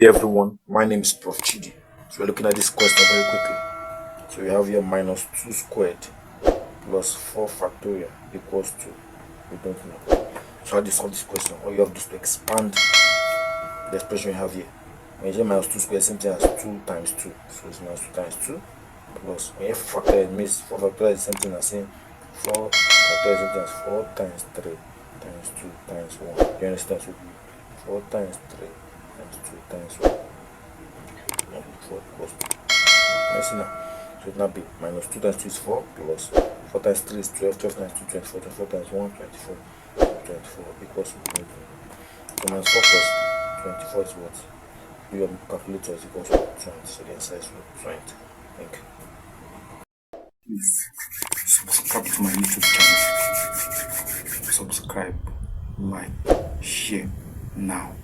Hey everyone, my name is Prof. Chidi. So we're looking at this question very quickly. So we have here minus 2 squared plus 4 factorial equals to, we don't know. So how do you solve this question? All you have to do is to expand the expression you have here. When you say minus 2 squared, same thing as 2 times 2. So it's minus 2 times 2 plus, when you factor it means 4 factorial is the same thing as saying 4 factorial is the same thing as 4 times 3 times 2 times 1. You understand? So 4 times 3 times 2 times 1. 4 equals 2. You see now? So it now be minus 2 times 2 is 4 plus 4 times 3 is 12, 12 times 2 24, 24 times 1 24, 24 equals to 20. So minus 4 plus 24 is what? Your calculator is equal to 20. So the answer is 20. Thank you. Please subscribe to my YouTube channel. Subscribe, like, share now.